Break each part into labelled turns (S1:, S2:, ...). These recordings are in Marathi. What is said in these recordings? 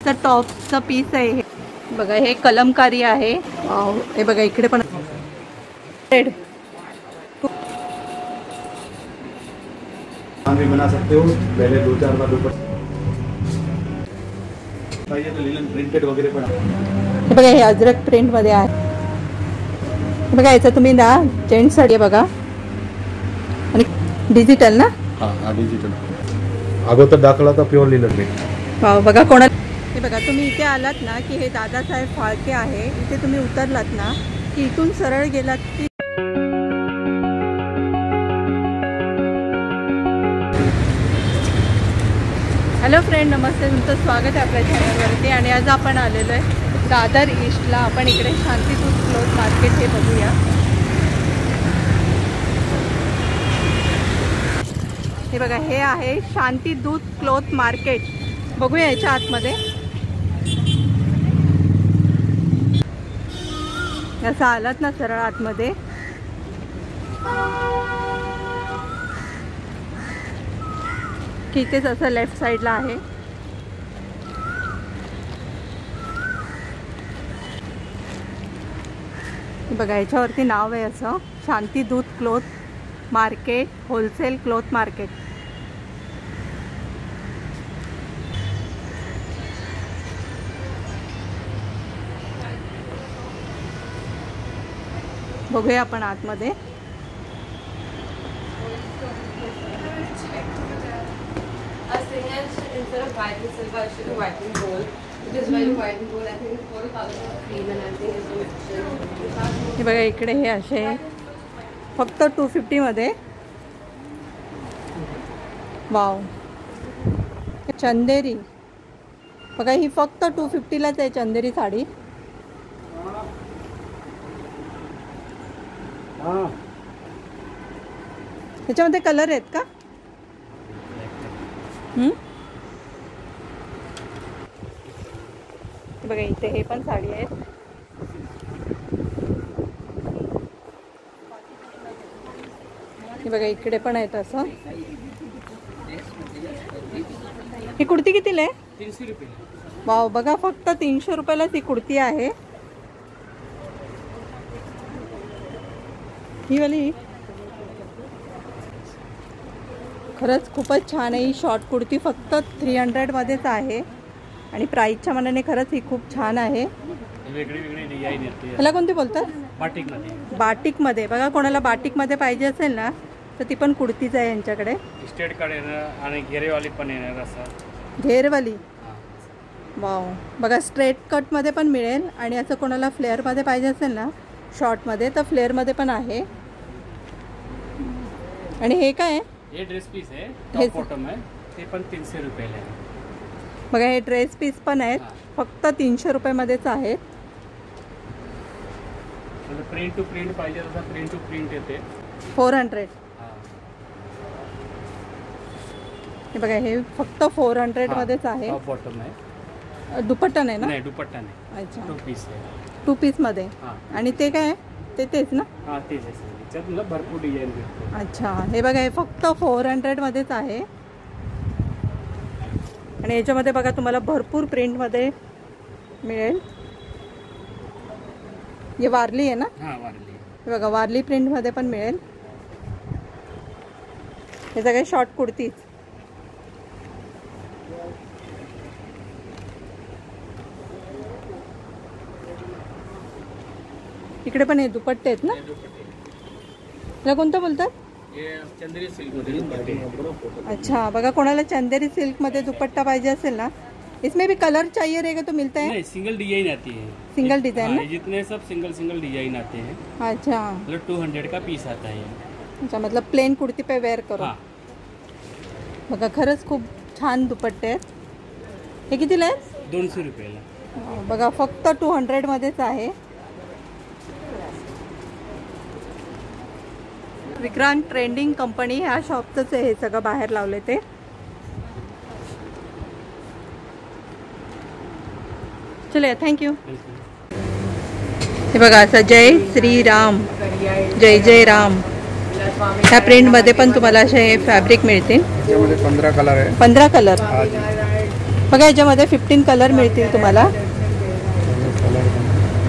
S1: जीन्सचं टॉपचं पीस आहे हे बघा. हे कलमकारी आहे. हे बघा इकडे पण रेड
S2: भी बना सकते हो. पहले 2-4 बार ऊपर पाहिजे तर लिनन प्रिंटेड वगैरे पण
S1: हे बघा. हे अजरक प्रिंट मध्ये आहे. हे बघा याचं तुम्ही ना जेंट्स साठी बघा. आणि डिजिटल ना.
S2: हा डिजिटल. अगोदर दाखवला तर प्युअर लिनन प्रिंट.
S1: वाव बघा कोणा. हे बघा तुम्ही इथे आलात ना की हे दादासाहेब फाळके आहे. इथे तुम्ही उतरलात ना की इथून सरळ गेलात की हॅलो फ्रेंड, नमस्ते. तुमचं स्वागत आहे आपल्या चॅनलवरती. आणि आज आपण आलेलो आहे दादर ईस्टला. आपण इकडे शांतीदूत क्लोथ मार्केट हे बघूया. हे बघा हे आहे शांतीदूत क्लोथ मार्केट. बघूया याच्या आतमध्ये. असं आलात ना सरळ आतमध्ये की इथेच असं लेफ्ट साईडला आहे. बघा याच्यावरती नाव आहे असं Shantidoot cloth market, wholesale cloth market. बघूया आपण आतमध्ये.
S3: Instead of white and silver, I should do white and gold. Because when you white and gold, I think it's more color of cream and I think it's
S1: हे बघा इकडे हे असे फक्त 250 मध्ये. वाव. चंदेरी बघा ही फक्त 250 लाच आहे चंदेरी साडी. त्याच्यामध्ये कलर आहेत का? बघा इथे हे पण साडी आहेत. हे बघा इकडे पण आहेत असं. ही कुर्ती कितीला आहे?
S4: 300 रुपये.
S1: वाव बघा फक्त 300 रुपयालाच ही कुर्ती आहे. ही वाली खरंच खूपच छान आहे. ही शॉर्ट कुर्ती फक्त 300 मध्येच आहे आणि प्राईसच्या मानाने खरंच ही खूप छान आहे.
S4: वेगळी वेगळी डिझाइन येते.
S1: ह्याला कोणती बोलतात?
S4: बाटिक मध्ये.
S1: बाटिक मध्ये बघा. कोणाला बाटिक मध्ये पाहिजे असेल ना तर ती पण कुर्तीच आहे यांच्याकडे.
S4: स्ट्रेट कट येणार आणि घेरेवाली पण येणार असं.
S1: घेरवाली. वाव बघा स्ट्रेट कट मध्ये पण मिळेल आणि असं कोणाला फ्लेअर मध्ये पाहिजे असेल ना शॉर्ट मध्ये तर फ्लेअर मध्ये पण आहे. आणि हे काय?
S4: हे ड्रेस पीस आहे. टॉप बॉटम आहे. ते पण 300 रुपयाला आहे.
S1: बघा हे ड्रेस पीस पण आहेत. फक्त 300 रुपयामध्येच आहेत.
S4: प्रिंट टू प्रिंट पाहिजे तसं प्रिंट टू प्रिंट येते.
S1: 400. हे बघा हे फक्त 400 मध्येच आहे.
S4: टॉप बॉटम आहे.
S1: दुपट्टा नाही ना?
S4: नाही दुपट्टा नाही.
S1: अच्छा.
S4: 2 पीस आहे.
S1: 2 पीस मध्ये. आणि ते काय? ते तेच ना?
S4: हां तेच आहे. त्याच्यात मला भरपूर डिझाइन भेटते.
S1: अच्छा. हे बघा हे फक्त 400 मध्येच आहे. आणि याच्यामध्ये बघा तुम्हाला भरपूर प्रिंट मध्ये मिळेल. हे वारली आहे ना?
S4: हां वारली.
S1: हे बघा वारली प्रिंट मध्ये पण मिळेल. हे सगळे शॉर्ट कुर्तीज. इकडे पण हे दुपट्टे आहेत ना? त्याला कोणतं बोलतात?
S4: चंदेरी सिल्क मध्ये.
S1: अच्छा. बघा कोणाला चंदेरी सिल्क मध्ये दुपट्टा पाहिजे असेल ना इसमें भी कलर चाहिए रहेगा तो मिलता है?
S4: नहीं सिंगल डिजाइन आती है.
S1: सिंगल डिजाइन ना?
S4: जितने सब सिंगल सिंगल डिजाइन आते हैं.
S1: अच्छा.
S4: मतलब 200 का पीस आता है.
S1: अच्छा मतलब प्लेन कुर्ती पे वेअर करो. बघा खरंच खूप छान दुपट्टे आहेत. हे कितीला आहेत?
S4: 200 रुपयाला.
S1: बघा फक्त 200 मध्येच आहे. विक्रांत ट्रेंडिंग कंपनी ह्या शॉपचंच आहे हे सगळं बाहेर लावले ते. चले थँक्यू. हे बघा असं जय श्रीराम, जय जय राम. ह्या प्रिंटमध्ये पण तुम्हाला असे फॅब्रिक मिळतील.
S2: 15 कलर आहे.
S1: 15 कलर. बघा याच्यामध्ये 15 कलर मिळतील तुम्हाला.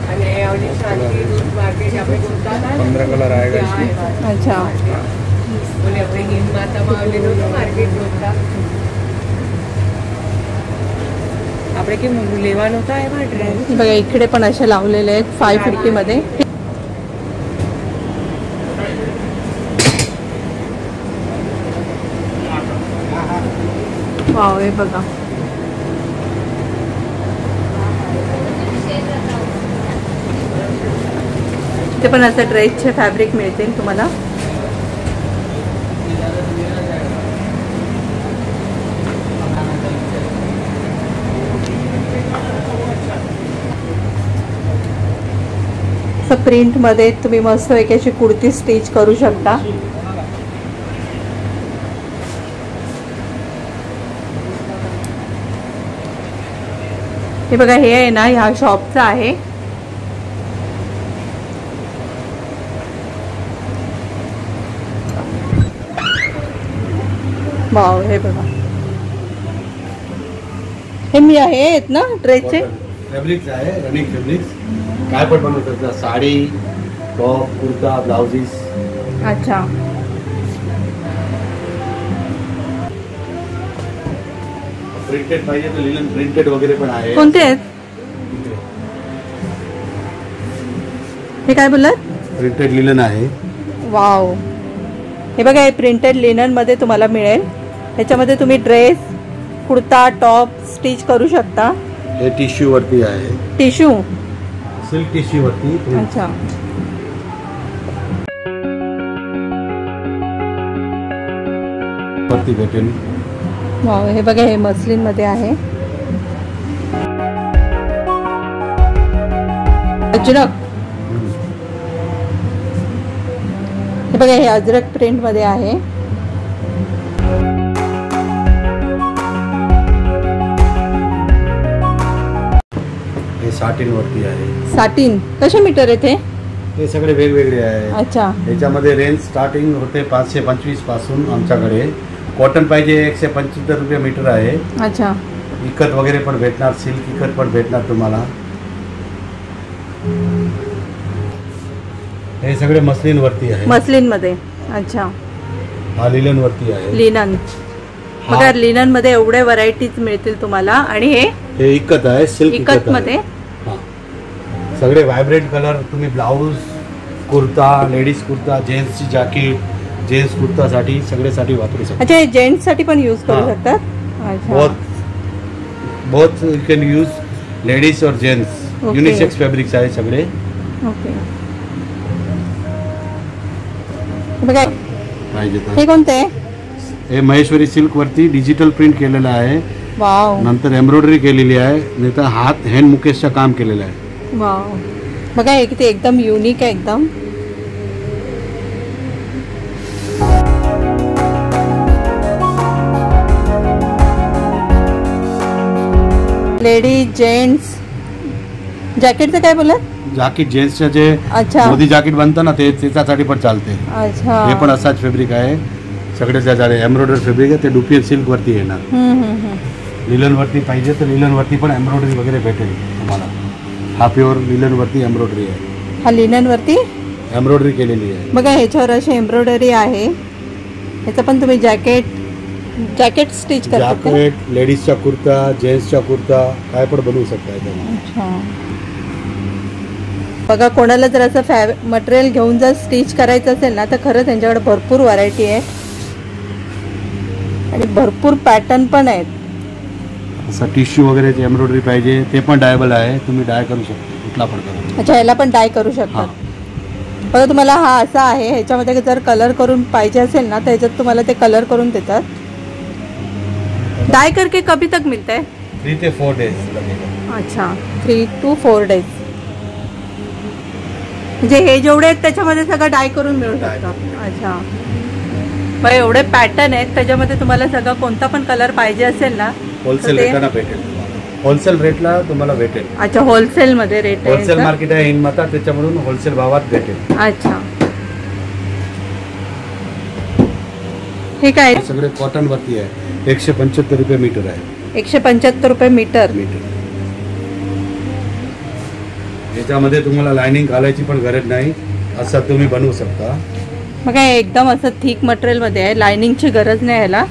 S3: आणि एवढी शांती दूध मार्केट यहाँ पे घूमता था.
S2: 15 कलर आएगा इसमें.
S1: अच्छा
S3: बोले अपने हिंद माता मावली दोनों मार्केट घूमता. આપણે કેમ લેવાનો હતા એમાં ડ્રેસ.
S1: बघा इकडे पण असे लावलेले आहेत 550 मध्ये. वाव हे बघा. ते पण असं ड्रेसचे फॅब्रिक मिळतील तुम्हाला. प्रिंट मध्ये तुम्ही मस्त एक अशी कुर्ती स्टिच करू शकता. हे बघा हे आहे ना ह्या शॉपचं आहे. वाव हे बघा हे मी आहेत ना ड्रेसचे
S2: फॅब्रिक्स आहे रनिंग फॅब्रिक्स. काय पण बनवू शकता. Sari, top, kurta, blouses.
S1: अच्छा
S2: प्रिंटेड पाहिजे तर लिनन प्रिंटेड वगैरे पण आहे.
S1: कोणते आहेत हे काय बोललात.
S2: प्रिंटेड लिनन आहे.
S1: वाव हे बघा हे प्रिंटेड लिनन मध्ये तुम्हाला मिळेल. ह्याच्यामध्ये तुम्ही ड्रेस, कुर्ता, टॉप स्टिच करू शकता.
S2: हे टिश्यू वरती आहे.
S1: टिश्यू
S2: सिल्क टिश्यू वरती.
S1: अच्छा
S2: वरती भेटेल.
S1: वाव हे बघा हे मस्लिन मध्ये आहे. अजरक हे बघा हे अजरक प्रिंट मध्ये आहे.
S2: हे साटिन वरती आहे.
S1: साटिन कशा मीटर आहे ते.
S2: हे सगळे वेगवेगळे आहे.
S1: अच्छा
S2: याच्यामध्ये रेंज स्टार्टिंग होते 525 पासून. आमच्याकडे कॉटन पाहिजे 175 रुपये मीटर आहे.
S1: अच्छा
S2: इकत वगैरे पण भेटणार. सिल्क इकत पण भेटणार तुम्हाला. हे सगळे मस्लिन वरती आहे.
S1: मस्लिन मध्ये. अच्छा
S2: हा लिनन वरती आहे.
S1: लिनन बघा लिनन मध्ये एवढे व्हरायटीज मिळतील तुम्हाला. आणि
S2: हे इकत आहे. सिल्क
S1: इकत मध्ये.
S2: हा सगळे व्हायब्रेंट कलर. तुम्ही ब्लाऊज, कुर्ता, लेडीज कुर्ता, जेंट्सची जॅकेट, जेंट्स कुर्तासाठी सगळ्यासाठी वापरू शकता.
S1: अच्छा हे जेंट्स साठी पण यूज करू शकतात. अच्छा
S2: both you can use ladies और जेंट्स.
S1: Okay.
S2: युनिसेक्स फॅब्रिक्स आहे सगळे.
S1: ओके बघा
S2: पाहिजे तर.
S1: हे कोणते आहे.
S2: हे महेश्वरी सिल्क वरती डिजिटल प्रिंट केलेलं आहे.
S1: वाव
S2: नंतर एम्ब्रॉयडरी केलेली आहे. नाही तर हात हँड मुकेशचं काम केलेलं आहे.
S1: वाव बघा हे किती एकदम युनिक आहे. एकदम लेडीज जेंट्स जॅकेटचं काय बोलत.
S2: जॅकेट जेंट्सचं जे
S1: अच्छा
S2: मोदी जॅकेट बनतं ना ते त्याच्यासाठी पण चालते.
S1: अच्छा
S2: हे पण असाच फॅब्रिक आहे. सगळे त्याच्याकडे एम्ब्रॉयडरी फॅब्रिक आहे. ते डुपियन सिल्क वरती येणार. लिलन वरती पाहिजे तर लिलन वरती पण एम्ब्रॉयडरी वगैरे भेटेल तुम्हाला. हा प्युअर लिलन वरती एम्ब्रॉयडरी आहे.
S1: हा लिनन वरती
S2: एम्ब्रॉयडरी केलेली आहे.
S1: बघा ह्याच्यावर अशी एम्ब्रॉयडरी आहे. ह्याचं पण तुम्ही जॅकेट स्टिच करता.
S2: जॅकेट, लेडीजचा कुर्ता, जेंट्सचा कुर्ता काय पण बनवू शकता याच्यामध्ये.
S1: अच्छा बघा कोणाला जर असं मटेरियल घेऊन जर स्टिच करायचं असेल ना तर खरंच त्यांच्याकडे भरपूर व्हरायटी आहे आणि भरपूर पॅटर्न पण आहेत.
S2: असं टिश्यू वगैरे एम्ब्रॉयडरी पाहिजे ते पण डायबल आहे. तुम्ही डाय करू शकता कुठला पण कलर.
S1: अच्छा ह्याला पण डाय करू शकतात. बघा तुम्हाला हा असा आहे. ह्याच्यामध्ये जर कलर करून पाहिजे असेल ना तर ह्याच्यात तुम्हाला ते कलर करून देतात. डाय करके कभी तक मिलता है.
S2: 3 ते 4 डेज लगेगा.
S1: अच्छा 3 to 4 डेज. म्हणजे हे जेवढे आहेत त्याच्यामध्ये सगळं डाय करून मिळू शकतं. अच्छा मग एवढे पॅटर्न आहेत त्याच्यामध्ये तुम्हाला सगळं कोणता पण कलर पाहिजे असेल ना
S2: होलसेल रेटला भेटेल. होलसेल रेटला तुम्हाला भेटेल.
S1: अच्छा होलसेल मध्ये रेट आहे.
S2: होलसेल मार्केट आहे हिंदमाता त्याच्यामधून होलसेल भावात भेटेल.
S1: अच्छा हे काय
S2: सगळे कॉटन वरती आहे. 175 रुपये मीटर आहे.
S1: 175 रुपये मीटर.
S2: याच्यामध्ये तुम्हाला लाइनिंग घालायची पण गरज नाही, असं तुम्ही बनवू शकता.
S1: मग काय एकदम असं थिक मटेरियल मध्ये आहे, लाइनिंगची गरज नाही याला.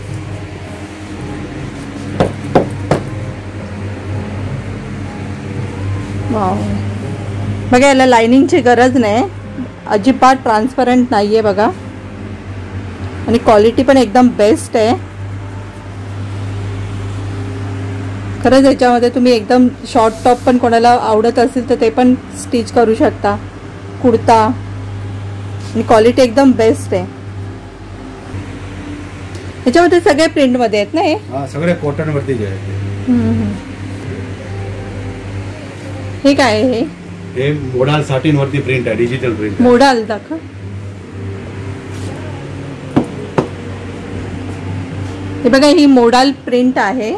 S1: बघा याला लाइनिंगची गरज नाही, अजिबात ट्रान्सपरंट नाहीये बघा, आणि क्वालिटी पण एकदम बेस्ट आहे. खरंच याच्यामध्ये तुम्ही एकदम शॉर्ट टॉप पण कोणाला आवडत असेल तर ते पण स्टिच करू शकता, कुर्ता, आणि क्वालिटी एकदम बेस्ट आहे. याच्यामध्ये सगळे प्रिंट मध्ये आहेत ना हे?
S2: हा, सगळे कॉटन वरती जे आहे.
S1: हे काय आहे?
S2: हे मोडाल साटिन वरती प्रिंट आहे, डिजिटल प्रिंट.
S1: मोडाल दाखव. हे बघा ही मोडाल प्रिंट आहे.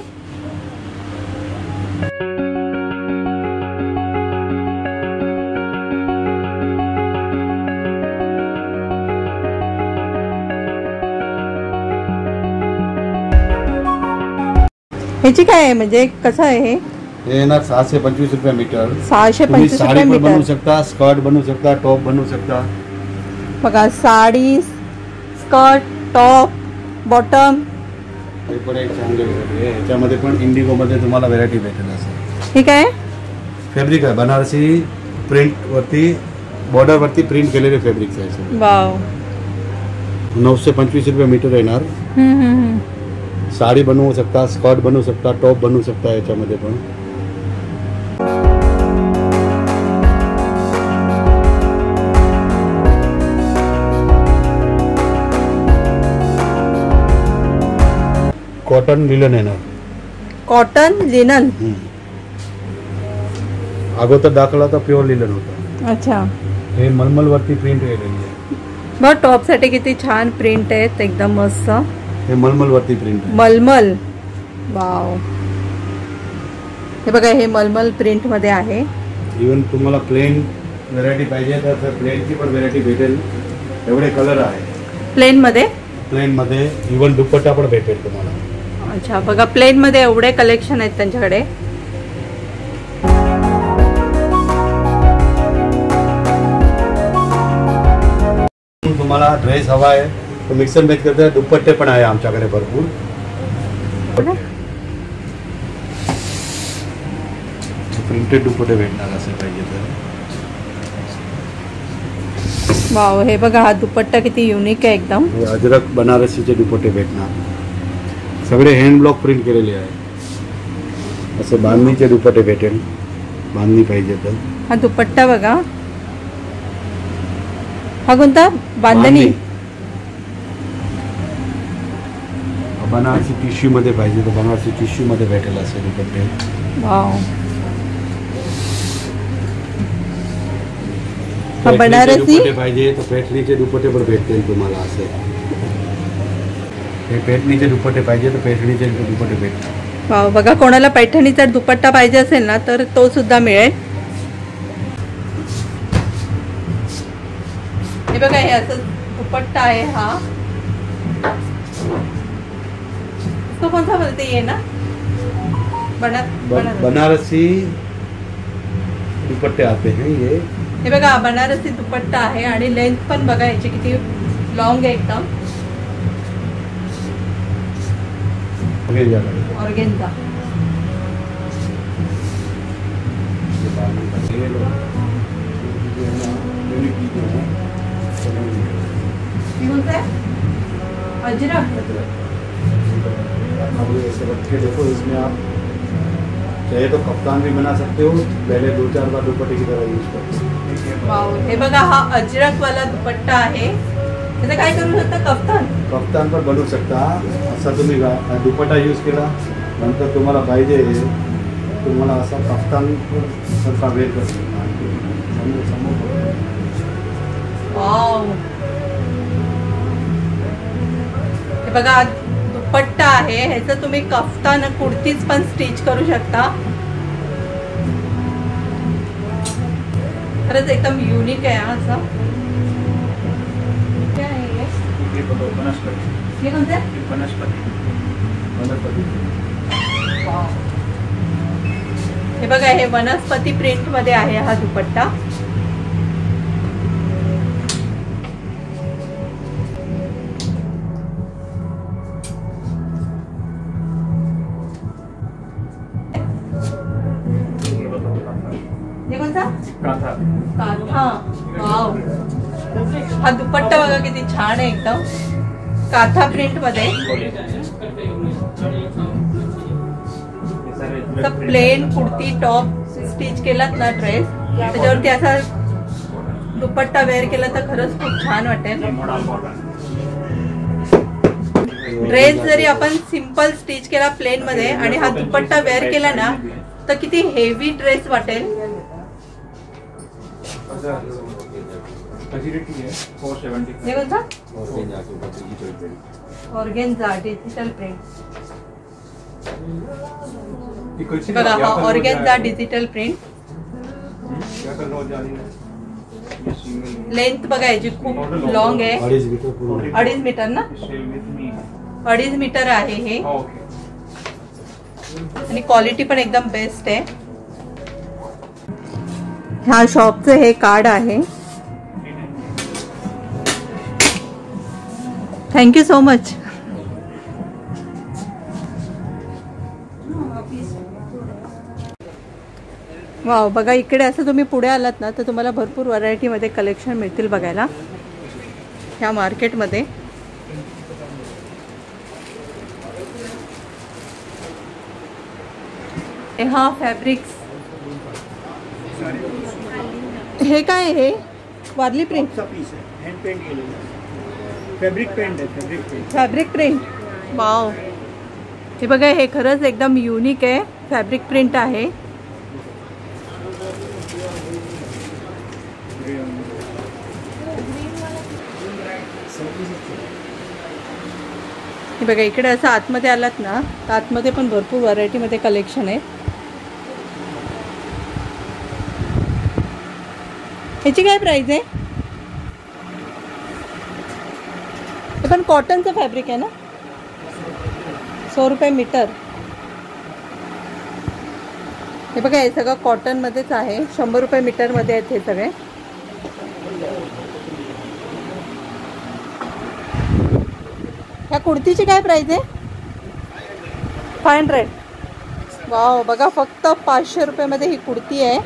S1: ह्याची काय आहे, म्हणजे कसं आहे हे?
S2: हे ना 625 रुपये मीटर.
S1: 625
S2: साडी
S1: रुपये
S2: पण बनवू
S1: मीटर.
S2: शकता, स्कर्ट बनवू शकता, टॉप बनवू शकता.
S1: बघा साडी, स्कर्ट, टॉप, बॉटम.
S2: हे पण एक चांगले व्हेरायटी आहे. ह्याच्यामध्ये पण इंडिगो मध्ये तुम्हाला व्हेरायटी भेटेल. असं
S1: हे काय?
S2: फॅब्रिक आहे, बनारसी प्रिंट वरती, बॉर्डर वरती प्रिंट केलेले फॅब्रिक आहे.
S1: वाव.
S2: 925 रुपये मीटर येणार. साडी बनवू शकता, स्कर्ट बनवू शकता, टॉप बनवू शकता. याच्यामध्ये पण कॉटन लिलन येणार.
S1: Cotton linen.
S2: अगोदर दाखवला तर प्युअर लिलन होता.
S1: अच्छा.
S2: हे मलमल वरती प्रिंट केलेली आहे.
S1: बघ टॉप साठी किती छान प्रिंट आहेत, एकदम मस्त.
S2: हे मलमल वरती प्रिंट आहे.
S1: मलमल. वाव. हे बघा हे मलमल प्रिंट मध्ये आहे.
S2: इवन तुम्हाला प्लेन व्हेरायटी पाहिजे तर प्लेनची पण व्हेरायटी भेटेल. एवढे कलर आहे
S1: प्लेन मध्ये.
S2: प्लेन मध्ये इवन दुपट्टा पण भेटेल तुम्हाला.
S1: अच्छा बघा प्लेन मध्ये एवढे कलेक्शन आहेत त्यांच्याकडे.
S2: तुम्हाला ड्रेस हवा आहे तर मिक्स अँड मॅच करता दुपट्टे पण आहे आमच्याकडे भरपूर. प्रिंटेड दुपट्टे भेटणार असे पाहिजे तर.
S1: वाव. हे बघा हा दुपट्टा किती युनिक आहे एकदम.
S2: हे अजरक बनारसीचे दुपट्टे भेटणार. सगळे हँड ब्लॉक प्रिंट केलेले आहे. असे बांधणीचे दुपट्टे भेटेल, बांधणी पाहिजे तर.
S1: हा दुपट्टा बघा. हा कोणता? बांधणी.
S2: बनारसी टिश्यू मध्ये पाहिजे तर बनारसी टिश्यू मध्ये भेटेल असे दुपट्टे.
S1: वाव. हा बनारसी
S2: दुपट्टे पाहिजे तर पैठणीचे दुपट्टे पण भेटतील तुम्हाला. असे हे पैठणीचे दुपट्टे पाहिजे तर पैठणीचे दुपट्टे भेटतात.
S1: वाव. बघा कोणाला पैठणीचा दुपट्टा पाहिजे असेल ना तर तो सुद्धा मिळेल. हे बघा हे असं दुपट्टा आहे. हा तो कोणता बोलते ये ना
S2: बनारसी दुपट्टे आते हैं ये.
S1: हे बघा बनारसी दुपट्टा आहे आणि लेंथ पण बघा याची किती लॉंग आहे एकदम. ऑर्गेन्झा. अजरक.
S2: देखो इसमें आप चाहे तो कप्तान भी बना सकते हो. पहले 2-4 बार दुपट्टे की तरह यूज करते.
S1: वाव. हे बघा हा अजरक वाला दुपट्टा आहे. त्याचं काय करू शकता? कप्तान.
S2: कप्तान पण बनवू शकता. असा तुम्ही दुपट्टा यूज केला नंतर तुम्हाला पाहिजे तुम्हाला असा कप्तान सारखा वेअर करू शकता.
S1: वाव. हे बघा दुपट्टा आहे. ह्याचं तुम्ही कफ्तान कुर्तीज पण स्टिच करू शकता. खरंच एकदम युनिक आहे हा असा. काय आहे हे?
S4: वनस्पती.
S1: हे कोणतं?
S4: वनस्पती.
S1: वाव. हे बघा, हे वनस्पती प्रिंट मध्ये आहे हा दुपट्टा. हे कोणता?
S4: काथा.
S1: काथा. वाव, हा दुपट्टा बघा किती छान आहे, एकदम काथा प्रिंट मध्ये. प्लेन कुर्ती टॉप स्टिच केलात ना ड्रेस, त्याच्यावरती असा दुपट्टा वेअर केला तर खरंच खूप छान वाटेल. ड्रेस जरी आपण सिंपल स्टिच केला प्लेन मध्ये आणि हा दुपट्टा वेअर केला ना तर किती हेवी ड्रेस वाटेल. हे कोणता? Organza digital print. बघा, हा ऑर्गेन्झा डिजिटल प्रिंट. लेंथ बघा याची खूप लॉंग आहे, 2.5 मीटर ना, 2.5 मीटर आहे हे. आणि क्वालिटी पण एकदम बेस्ट आहे. ह्या शॉपचं हे कार्ड आहे. Thank you so much. वाव, बघा इकडे असं तुम्ही पुढे आलात ना तर तुम्हाला भरपूर व्हरायटीमध्ये कलेक्शन मिळतील बघायला ह्या मार्केटमध्ये. हा फॅब्रिक्स, हे काय आहे? वारली प्रिंट,
S5: फॅब्रिक प्रिंट आहे.
S1: Fabric print. वाव, हे बघा, हे खरंच एकदम युनिक आहे. फॅब्रिक प्रिंट आहे. हे बघा, इकडे असं आतमध्ये आलात ना तर आतमध्ये पण भरपूर व्हरायटीमध्ये कलेक्शन आहे. ह्याची काय प्राइस आहे? हे पण कॉटनचं फॅब्रिक आहे ना, 100 रुपये मीटर. हे बघा, हे सगळं कॉटनमध्येच आहे. 100 रुपये मीटरमध्ये आहेत हे सगळे. ह्या कुर्तीची काय प्राइस आहे? 500. वाव, बघा, फक्त 500 रुपयामध्ये ही कुर्ती आहे.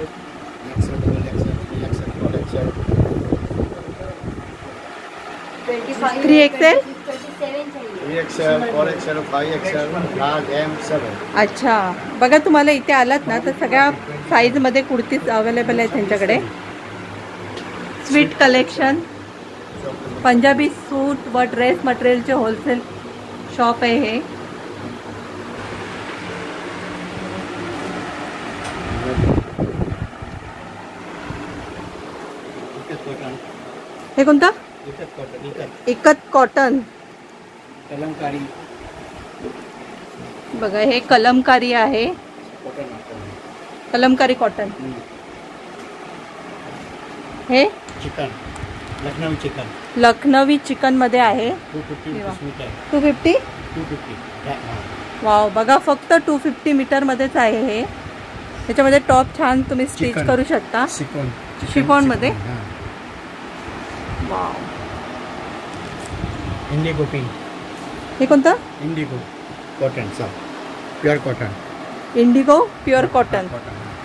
S1: Three XL,
S5: 3XL, 4XL, 5XL, large, M, 7.
S1: अच्छा. बघा, तुम्हाला इथे आलात ना तर सगळ्या साईजमध्ये कुर्तीज अवेलेबल आहेत त्यांच्याकडे. स्वीट कलेक्शन, पंजाबी सूट व ड्रेस मटेरियलचे होलसेल शॉप आहे हे. हे कोणता? इकत कॉटन.
S5: कलमकारी.
S1: बघा, हे कलमकारी आहे. कलमकारी कॉटन. हे
S5: चिकन, लखनवी चिकन.
S1: लखनवी चिकन मध्ये आहे. 250. वाव, बघा, फक्त 250 मीटर मध्येच आहे हे. त्याच्यामध्ये टॉप छान तुम्ही स्टिच करू शकता शिफॉन मध्ये. Wow,
S5: indigo pink.
S1: हे कोणतं?
S5: Indigo cotton, pure cotton.
S1: Indigo pure cotton.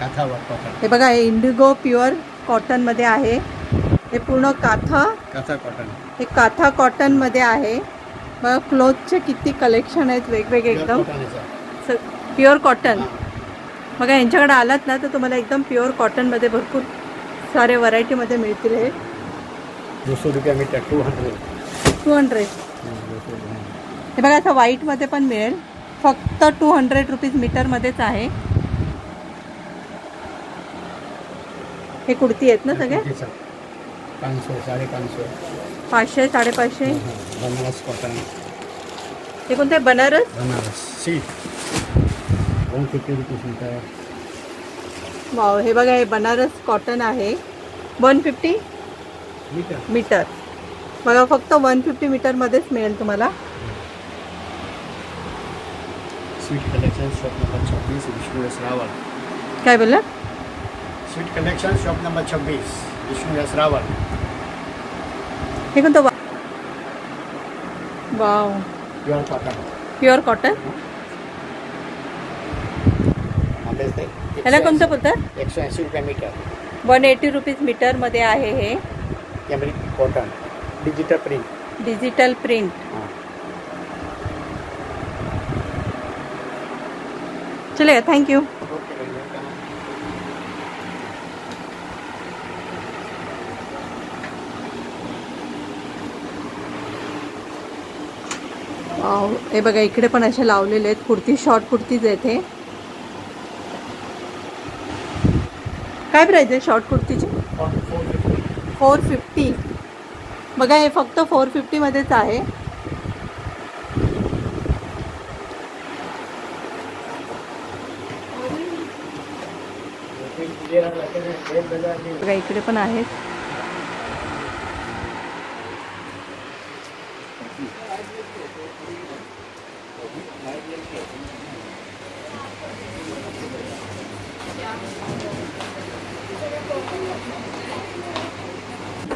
S5: Katha work cotton.
S1: हे बघा, हे इंडिगो प्युअर कॉटन मध्ये आहे. हे पूर्ण काथा
S5: कॉटन.
S1: हे काथा कॉटन मध्ये आहे. बघा, क्लोथचे किती कलेक्शन आहेत वेगवेगळे एकदम. Pure cotton. बघा, यांच्याकडे आलात ना तर तुम्हाला एकदम प्युअर कॉटन मध्ये भरपूर सारे व्हरायटीमध्ये मिळतील. हे
S5: 200 रुपये मीटर.
S1: 200. हे बघा, असं व्हाईट मध्ये पण मिळेल. फक्त 200 रुपीज मीटर मध्येच आहे. हे कुर्ती आहेत ना सगळे?
S5: 500, 550.
S1: 500, 550.
S5: बनारस कॉटन.
S1: हे कोणते? Banaras.
S5: Banaras silk, 150 rupees metre.
S1: Wow, हे बघा, हे बनारस कॉटन आहे. 150 मीटर. बघा, फक्त 150 मीटर मध्येच मिळेल तुम्हाला.
S5: Sweet collection. Collection shop number 26 Vishnu S Rawal.
S1: काय बोलला?
S5: Sweet collection shop number 26 Vishnu S Rawal.
S1: हे कोणतं? Wow,
S5: pure cotton.
S1: Pure cotton. ह्याला कोणतं बोलतात?
S5: 180 रुपये मीटर.
S1: 180 रुपीज मीटरमध्ये आहे हे.
S5: Cambric cotton digital print.
S1: Digital print. चलेगा, थँक्यू. हे बघा, इकडे पण असे लावलेले आहेत कुर्ती. शॉर्ट कुर्तीज आहेत हे. काय प्राइस आहे शॉर्ट कुर्तीची? 450. बघा, हे फक्त 450 मध्येच आहे. बघा, इकडे पण आहेत.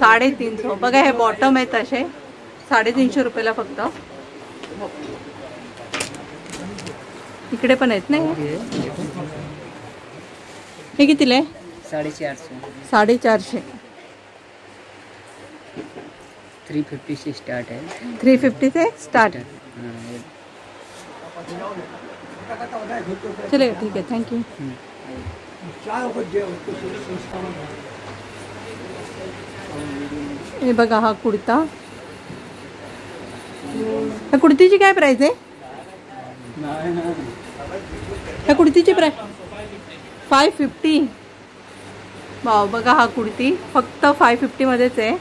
S1: $350. बघा, हे बॉटम आहेत असे 350 रुपयाला फक्त. इकडे पण आहेत ना. हे कितीला आहे? 450.
S6: 350 से स्टार्ट है.
S1: 350 से स्टार्ट. चलेगा, ठीक है, थैंक यू. हे बघा, हा कुर्ता. ह्या कुर्तीची काय प्राइस आहे? ह्या कुर्तीची प्राइस 550. वाव, बघा, हा कुर्ती फक्त 550 मध्येच आहे.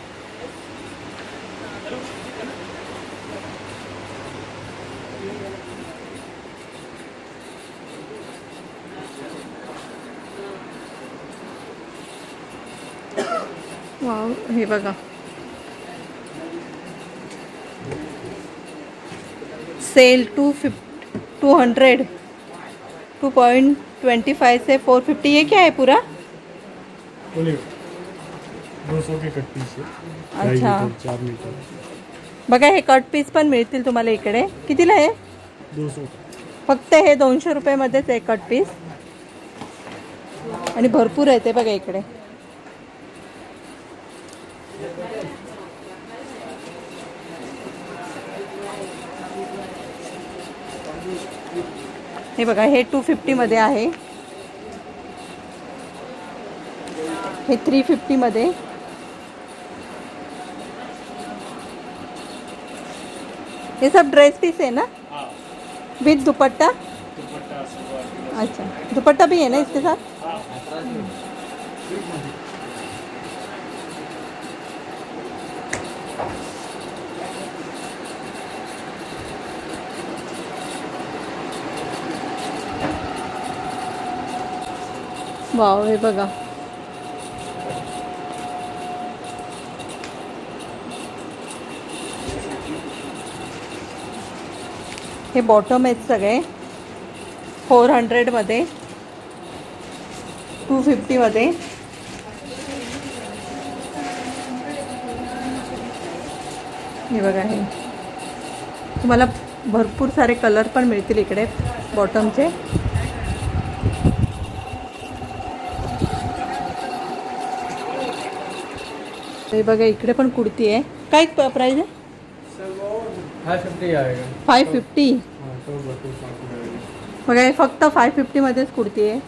S1: वाव, हे बघा, सेल 200 2.25 से 450. ये क्या है पूरा?
S5: 200 के कट पीस है.
S1: अच्छा,
S5: 4 मीटर.
S1: बघा, हे कट पीस पण मिळतील तुम्हाला इकडे. कितीला आहे?
S5: 200.
S1: फक्त हे 200 रुपयामध्येच आहे कट पीस. आणि भरपूर आहे ते बघा इकडे. हे बघा, हे 250 मध्ये आहे. हे 350 मध्ये. ये सब ड्रेस पीस है ना? विद दुपट्टा. अच्छा, दुपट्टा भी है ना इसके साथ? वाव, हे बघा, हे बॉटम आहेत सगळे 400 मध्ये, 250 मध्ये. हे बघा, हे तुम्हाला भरपूर सारे कलर पण मिळतील इकडे बॉटमचे. हे बघा, इकडे पण कुर्ती आहे. काय प्राइस आहे?
S5: 550 आएगा.
S1: 550. बघा, हे फक्त 550 मध्येच कुर्ती आहे.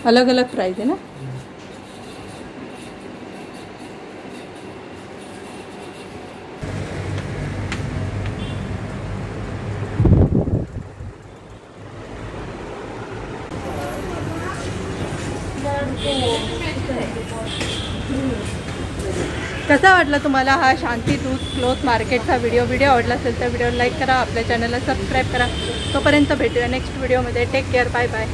S1: अलग अलग प्राइस है ना. कसा वाटला तुम्हाला हा शांती दूध क्लॉथ मार्केटचा व्हिडिओ आवडला असेल तर व्हिडिओ लाईक करा, आपल्या चॅनलला सबस्क्राईब करा. तोपर्यंत भेटूया नेक्स्ट व्हिडिओमध्ये. Take care, bye bye.